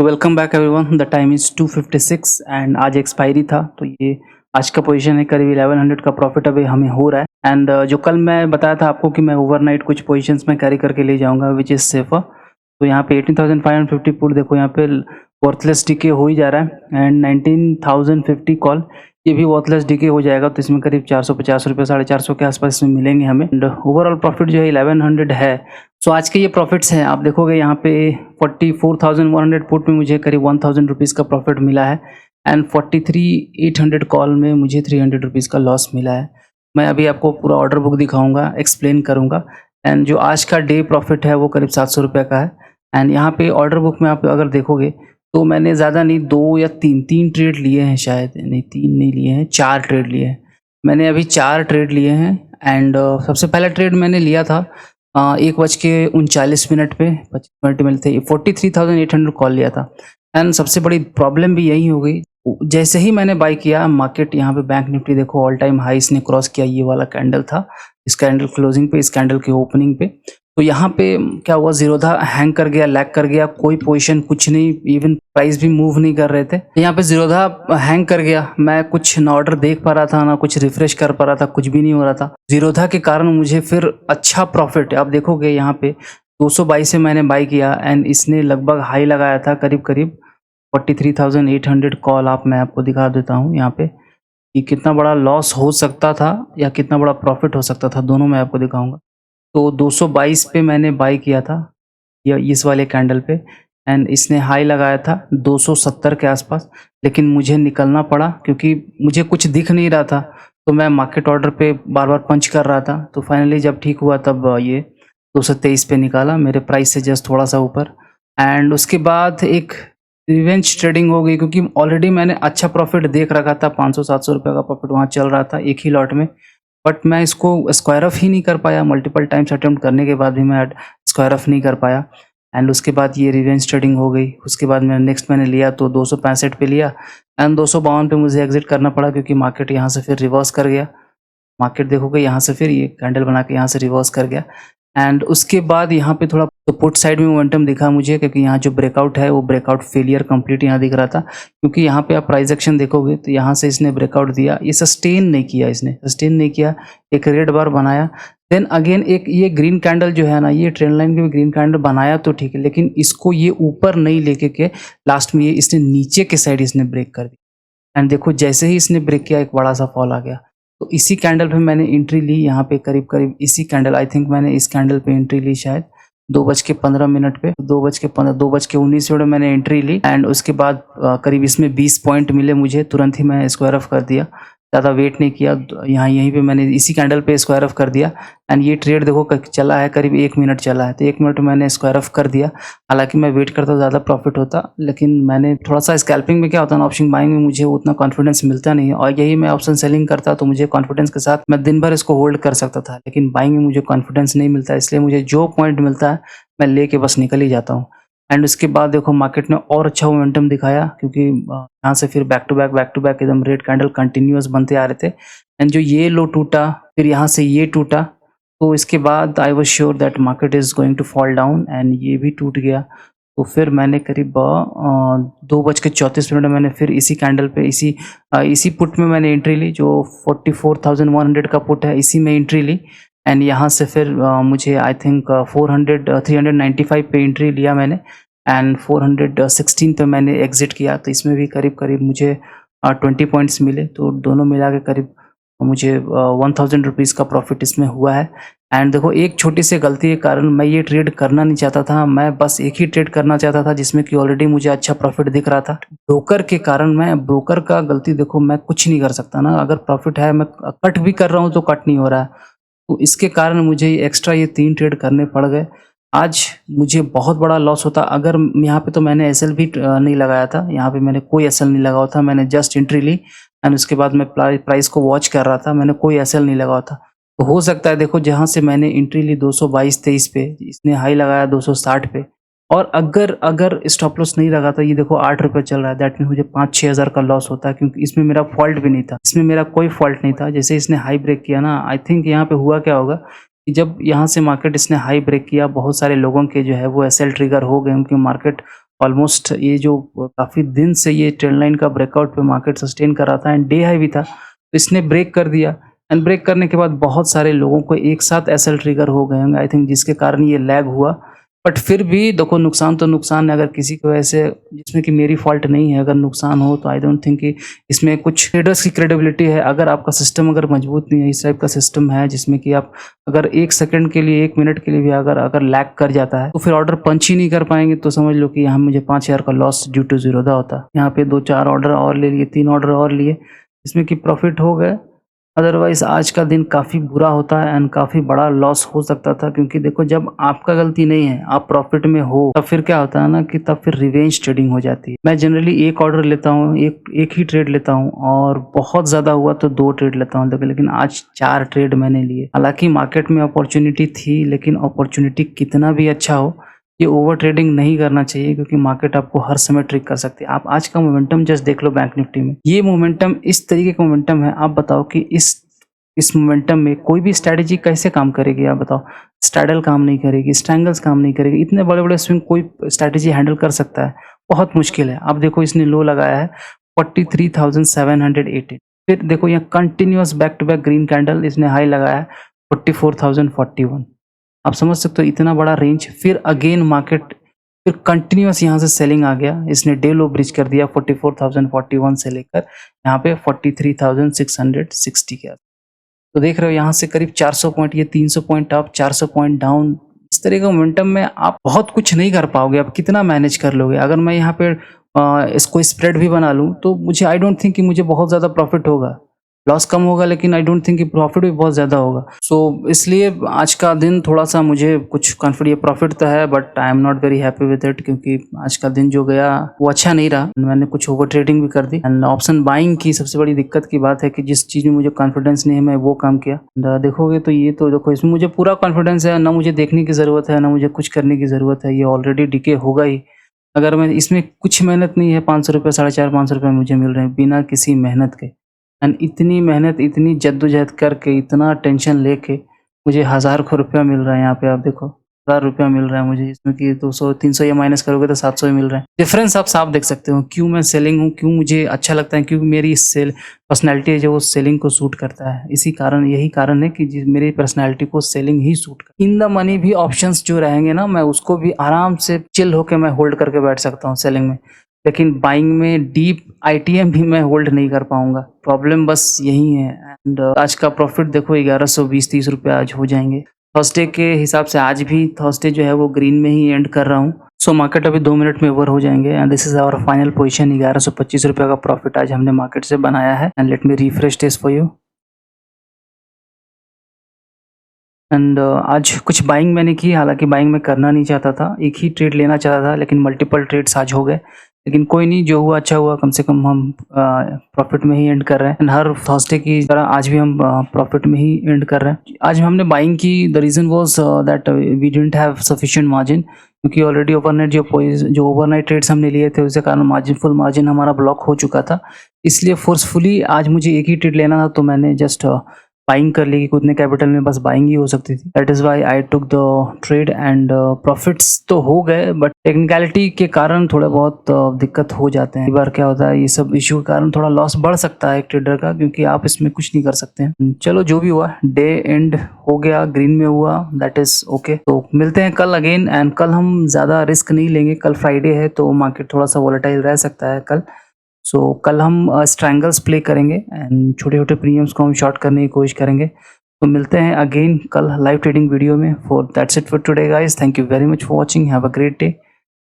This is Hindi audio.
तो welcome back everyone. The time is 2:56 and आज एक्सपायरी था, तो ये आज का पोजीशन है। करीब 1100 का प्रॉफिट अभी हमें हो रहा है। एंड जो कल मैं बताया था आपको कि मैं ओवरनाइट कुछ पोजीशंस में कैरी करके ले जाऊंगा विच इज़ सेफर। तो यहाँ पे 18,550 पुट देखो, यहाँ पे वर्थलेस डीके हो ही जा रहा है। एंड 19,050 कॉल, ये भी वर्थलेस डीके हो जाएगा। तो इसमें करीब 450 रुपये, 450 के आसपास इसमें मिलेंगे हमें। एंड ओवरऑल प्रॉफिट जो है 1100 है। सो आज के ये प्रॉफिट्स हैं, आप देखोगे यहाँ पे 44,100 पुट में मुझे करीब 1,000 रुपीज़ का प्रॉफिट मिला है। एंड 43,800 कॉल में मुझे 300 रुपीज़ का लॉस मिला है। मैं अभी आपको पूरा ऑर्डर बुक दिखाऊंगा, एक्सप्लेन करूंगा। एंड जो आज का डे प्रॉफिट है वो करीब 700 रुपये का है। एंड यहाँ पे ऑर्डर बुक में आप अगर देखोगे तो मैंने ज़्यादा नहीं, 2 या 3 ट्रेड लिए हैं, शायद नहीं 3 नहीं लिए हैं, 4 ट्रेड लिए हैं। मैंने अभी 4 ट्रेड लिए हैं। एंड सबसे पहला ट्रेड मैंने लिया था 1:39 पे 25 मिनट मिलते ही 43,800 कॉल लिया था। एंड सबसे बड़ी प्रॉब्लम भी यही हो गई, जैसे ही मैंने बाई किया मार्केट, यहाँ पे बैंक निफ्टी देखो ऑल टाइम हाई इसने क्रॉस किया। ये वाला कैंडल था, इस कैंडल क्लोजिंग पे, इस कैंडल के ओपनिंग पे। तो यहाँ पे क्या हुआ, जीरोधा हैंग कर गया, लैग कर गया, कोई पोजीशन कुछ नहीं, इवन प्राइस भी मूव नहीं कर रहे थे। यहाँ पे जीरोधा हैंग कर गया, मैं कुछ ना ऑर्डर देख पा रहा था ना कुछ रिफ्रेश कर पा रहा था, कुछ भी नहीं हो रहा था। जीरोधा के कारण मुझे फिर अच्छा प्रॉफिट, आप देखोगे यहाँ पे 222 से मैंने बाई किया। एंड इसने लगभग हाई लगाया था करीब करीब 43,800 कॉल। मैं आपको दिखा देता हूँ यहाँ पे कि कितना बड़ा लॉस हो सकता था या कितना बड़ा प्रॉफिट हो सकता था, दोनों मैं आपको दिखाऊंगा। तो 222 पे मैंने बाई किया था, या इस वाले कैंडल पे। एंड इसने हाई लगाया था 270 के आसपास, लेकिन मुझे निकलना पड़ा क्योंकि मुझे कुछ दिख नहीं रहा था। तो मैं मार्केट ऑर्डर पे बार बार पंच कर रहा था। तो फाइनली जब ठीक हुआ तब ये 223 पे निकाला, मेरे प्राइस से जस्ट थोड़ा सा ऊपर। एंड उसके बाद एक रिवेंज ट्रेडिंग हो गई, क्योंकि ऑलरेडी मैंने अच्छा प्रॉफिट देख रखा था, 500-700 रुपये का प्रॉफिट वहाँ चल रहा था एक ही लॉट में। बट मैं इसको स्क्वायर ऑफ ही नहीं कर पाया, मल्टीपल टाइम्स अटेम्प्ट करने के बाद भी मैं स्क्वायर ऑफ नहीं कर पाया। एंड उसके बाद ये रिवेंज ट्रेडिंग हो गई। उसके बाद मैंने लिया तो 265 पे लिया। एंड 252 पे मुझे एग्जिट करना पड़ा, क्योंकि मार्केट यहाँ से फिर रिवर्स कर गया। मार्केट देखोगे यहाँ से फिर ये कैंडल बना के यहाँ से रिवर्स कर गया। एंड उसके बाद यहाँ पे थोड़ा तो पुट साइड में मोमेंटम दिखा मुझे, क्योंकि यहाँ जो ब्रेकआउट है वो ब्रेकआउट फेलियर कंप्लीट यहाँ दिख रहा था। क्योंकि यहाँ पे आप प्राइस एक्शन देखोगे तो यहाँ से इसने ब्रेकआउट दिया, ये सस्टेन नहीं किया, इसने सस्टेन नहीं किया, एक रेड बार बनाया। देन अगेन एक ये ग्रीन कैंडल जो है ना, ये ट्रेंड लाइन के भी ग्रीन कैंडल बनाया तो ठीक है, लेकिन इसको ये ऊपर नहीं लेके के लास्ट में ये इसने नीचे के साइड इसने ब्रेक कर दिया। एंड देखो जैसे ही इसने ब्रेक किया एक बड़ा सा फॉल आ गया। तो इसी कैंडल पे मैंने एंट्री ली, यहाँ पे करीब करीब इसी कैंडल, आई थिंक मैंने इस कैंडल पे एंट्री ली शायद 2:15 पे, 2:19 में मैंने एंट्री ली। एंड उसके बाद करीब इसमें 20 पॉइंट मिले मुझे, तुरंत ही मैं स्क्वायर ऑफ कर दिया, ज़्यादा वेट नहीं किया। यहाँ यहीं पे मैंने इसी कैंडल पे स्क्वायर ऑफ कर दिया। एंड ये ट्रेड देखो चला है, करीब 1 मिनट चला है, तो 1 मिनट में मैंने स्क्वायर ऑफ कर दिया। हालांकि मैं वेट करता ज़्यादा प्रॉफिट होता, लेकिन मैंने थोड़ा सा, स्कैल्पिंग में क्या होता है ना, ऑप्शन बाइंग में मुझे उतना कॉन्फिडेंस मिलता नहीं है। और यही मैं ऑप्शन सेलिंग करता तो मुझे कॉन्फिडेंस के साथ मैं दिन भर इसको होल्ड कर सकता था, लेकिन बाइंग में मुझे कॉन्फिडेंस नहीं मिलता, इसलिए मुझे जो पॉइंट मिलता है मैं लेके बस निकल ही जाता हूँ। एंड उसके बाद देखो मार्केट ने और अच्छा मोमेंटम दिखाया, क्योंकि यहाँ से फिर बैक टू बैक एकदम रेड कैंडल कंटिन्यूअस बनते आ रहे थे। एंड जो ये लो टूटा, फिर यहाँ से ये टूटा, तो इसके बाद I was sure that market is going to fall down. And ये भी टूट गया। तो फिर मैंने करीब 2:34 में मैंने फिर इसी कैंडल पे, इसी पुट में मैंने एंट्री ली, जो 44,100 का पुट है, इसी में एंट्री ली। एंड यहाँ से फिर मुझे आई थिंक 395 पे एंट्री लिया मैंने। एंड 416 पे मैंने एग्जिट किया। तो इसमें भी करीब करीब मुझे 20 पॉइंट्स मिले। तो दोनों मिला के करीब मुझे 1,000 रुपीज़ का प्रॉफिट इसमें हुआ है। एंड देखो एक छोटी सी गलती के कारण मैं ये ट्रेड करना नहीं चाहता था, मैं बस एक ही ट्रेड करना चाहता था जिसमें कि ऑलरेडी मुझे अच्छा प्रॉफिट दिख रहा था। ब्रोकर के कारण, मैं ब्रोकर का गलती देखो मैं कुछ नहीं कर सकता ना, अगर प्रॉफिट है मैं कट भी कर रहा हूँ तो कट नहीं हो रहा है। तो इसके कारण मुझे एक्स्ट्रा ये 3 ट्रेड करने पड़ गए। आज मुझे बहुत बड़ा लॉस होता अगर यहाँ पे, तो मैंने एसएल भी नहीं लगाया था, यहाँ पे मैंने कोई एसएल नहीं लगाया था, मैंने जस्ट एंट्री ली। एंड उसके बाद मैं प्राइस को वॉच कर रहा था, मैंने कोई एसएल नहीं लगाया था। तो हो सकता है देखो जहाँ से मैंने एंट्री ली 222-23 पे, इसने हाई लगाया 260 पे, और अगर स्टॉप लॉस नहीं लगा था, ये देखो 8 रुपये चल रहा है, दैट मीन मुझे 5-6 हज़ार का लॉस होता है, क्योंकि इसमें मेरा फॉल्ट भी नहीं था, इसमें मेरा कोई फॉल्ट नहीं था। जैसे इसने हाई ब्रेक किया ना, आई थिंक यहाँ पे हुआ क्या होगा कि जब यहाँ से मार्केट इसने हाई ब्रेक किया, बहुत सारे लोगों के जो है वो एसएल ट्रिगर हो गए, उनकी मार्केट ऑलमोस्ट ये जो काफ़ी दिन से ये ट्रेंड लाइन का ब्रेकआउट पे मार्केट सस्टेन कर रहा था एंड डे हाई भी था, तो इसने ब्रेक कर दिया एंड ब्रेक करने के बाद बहुत सारे लोगों को एक साथ एसएल ट्रिगर हो गए होंगे आई थिंक, जिसके कारण ये लैग हुआ। बट फिर भी देखो नुकसान तो नुकसान है, अगर किसी को ऐसे जिसमें कि मेरी फॉल्ट नहीं है, अगर नुकसान हो तो आई डोंट थिंक कि इसमें कुछ ट्रेडर्स की क्रेडिबिलिटी है। अगर आपका सिस्टम अगर मजबूत नहीं है, इस टाइप का सिस्टम है जिसमें कि आप अगर 1 सेकंड के लिए 1 मिनट के लिए भी अगर लैग कर जाता है तो फिर ऑर्डर पंच ही नहीं कर पाएंगे, तो समझ लो कि यहाँ मुझे 5000 का लॉस ड्यू टू जीरोधा होता। यहाँ पे 2-4 ऑर्डर और ले लिए, 3 ऑर्डर और लिए, इसमें कि प्रॉफिट हो गए। अदरवाइज आज का दिन काफ़ी बुरा होता है एंड काफ़ी बड़ा लॉस हो सकता था, क्योंकि देखो जब आपका गलती नहीं है, आप प्रॉफिट में हो, तब फिर क्या होता है ना कि तब फिर रिवेंज ट्रेडिंग हो जाती है। मैं जनरली एक ऑर्डर लेता हूँ, एक ही ट्रेड लेता हूँ, और बहुत ज़्यादा हुआ तो 2 ट्रेड लेता हूँ, लेकिन आज 4 ट्रेड मैंने लिए। हालांकि मार्केट में अपॉर्चुनिटी थी, लेकिन अपॉर्चुनिटी कितना भी अच्छा हो, ये ओवर ट्रेडिंग नहीं करना चाहिए, क्योंकि मार्केट आपको हर समय ट्रिक कर सकती है। आप आज का मोमेंटम जस्ट देख लो बैंक निफ्टी में, ये मोमेंटम इस तरीके का मोमेंटम है। आप बताओ कि इस मोमेंटम में कोई भी स्ट्रैटेजी कैसे काम करेगी? आप बताओ, स्ट्रैडल काम नहीं करेगी, स्ट्रैंगल्स काम नहीं करेगी, इतने बड़े बड़े स्विंग कोई स्ट्रैटेजी हैंडल कर सकता है? बहुत मुश्किल है। अब देखो इसने लो लगाया है 43,718, फिर देखो यहाँ continuous back to back green candle, इसने हाई लगाया है 44,041। आप समझ सकते हो इतना बड़ा रेंज। फिर अगेन मार्केट फिर कंटिन्यूअस यहाँ से सेलिंग आ गया, इसने डे लो ब्रिज कर दिया 44,041 से लेकर यहाँ पे 43,660 के। तो देख रहे हो यहाँ से करीब 400 पॉइंट, ये 300 पॉइंट अप, 400 पॉइंट डाउन। इस तरह का मोमेंटम में आप बहुत कुछ नहीं कर पाओगे। आप कितना मैनेज कर लोगे? अगर मैं यहाँ पे इसको स्प्रेड भी बना लूँ तो मुझे आई डोंट थिंक कि मुझे बहुत ज़्यादा प्रॉफिट होगा। लॉस कम होगा, लेकिन आई डोंट थिंक कि प्रॉफिट भी बहुत ज़्यादा होगा। सो इसलिए आज का दिन थोड़ा सा मुझे कुछ कॉन्फिडेंस, प्रॉफिट तो है but I am not very happy with it, क्योंकि आज का दिन जो गया वो अच्छा नहीं रहा। मैंने कुछ ओवर ट्रेडिंग भी कर दी एंड ऑप्शन बाइंग की सबसे बड़ी दिक्कत की बात है कि जिस चीज़ में मुझे कॉन्फिडेंस नहीं है मैं वो काम किया। देखोगे तो ये तो देखो इसमें मुझे पूरा कॉन्फिडेंस है, ना मुझे देखने की ज़रूरत है, ना मुझे कुछ करने की ज़रूरत है, ये ऑलरेडी डिके होगा ही। अगर मैं इसमें कुछ मेहनत नहीं है, 500 रुपये, 450 रुपये मुझे मिल रहे हैं बिना किसी मेहनत के। एंड इतनी मेहनत, इतनी जद्दोजहद करके, इतना टेंशन लेके मुझे 1000 रुपया मिल रहा है। यहाँ पे आप देखो 1000 रुपया मिल रहा है मुझे, जिसमें कि 200-300 ये माइनस करोगे तो 700 ही मिल रहा है। डिफरेंस आप साफ देख सकते हो। क्यों मैं सेलिंग हूँ, क्यों मुझे अच्छा लगता है, क्योंकि मेरी सेल पर्सनैलिटी है जो वो सेलिंग को सूट करता है। इसी कारण, यही कारण है कि मेरी पर्सनैलिटी को सेलिंग ही सूट करता है। इन द मनी भी ऑप्शंस जो रहेंगे ना, मैं उसको भी आराम से चिल होकर मैं होल्ड करके बैठ सकता हूँ सेलिंग में, लेकिन बाइंग में डीप आईटीएम भी मैं होल्ड नहीं कर पाऊंगा। प्रॉब्लम बस यही है। एंड आज का प्रॉफिट देखो 1120-30 रुपये आज हो जाएंगे। थर्सडे के हिसाब से आज भी थर्सडे जो है वो ग्रीन में ही एंड कर रहा हूँ। सो मार्केट अभी 2 मिनट में ओवर हो जाएंगे and this is our final position. 1125 रुपये का प्रॉफिट आज हमने मार्केट से बनाया है। And let me refresh this for you. And आज कुछ बाइंग मैंने की, हालांकि बाइंग मैं करना नहीं चाहता था, एक ही ट्रेड लेना चाहता था, लेकिन मल्टीपल ट्रेड्स आज हो गए। लेकिन कोई नहीं, जो हुआ अच्छा हुआ, कम से कम हम प्रॉफिट में ही एंड कर रहे हैं। एंड हर थर्सडे की तरह आज भी हम प्रॉफिट में ही एंड कर रहे हैं। आज हमने बाइंग की, the reason was that we didn't have sufficient margin, क्योंकि ऑलरेडी ओवरनाइट जो ओवरनाइट ट्रेड्स हमने लिए थे उसके कारण मार्जिन, फुल मार्जिन हमारा ब्लॉक हो चुका था। इसलिए फोर्सफुली आज मुझे एक ही ट्रेड लेना था, तो मैंने जस्ट बाइंग कर ली कि उतने कैपिटल में बस बाइंग ही हो सकती थी। That is why I took the trade and profits तो हो गए, बट टेक्निकलिटी के कारण थोड़ा बहुत दिक्कत हो जाते हैं। एक बार क्या होता है, ये सब इशू के कारण थोड़ा लॉस बढ़ सकता है एक ट्रेडर का, क्योंकि आप इसमें कुछ नहीं कर सकते हैं। चलो जो भी हुआ, डे एंड हो गया, ग्रीन में हुआ, दैट इज ओके। तो मिलते हैं कल अगेन। एंड कल हम ज़्यादा रिस्क नहीं लेंगे, कल फ्राइडे है तो मार्केट थोड़ा सा वॉलेटाइल रह सकता है कल। सो कल हम स्ट्रैंगल्स प्ले करेंगे एंड छोटे छोटे प्रीमियम्स को हम शॉर्ट करने की कोशिश करेंगे। तो मिलते हैं अगेन कल लाइव ट्रेडिंग वीडियो में। For that's it for today guys, thank you very much for watching, have a great day.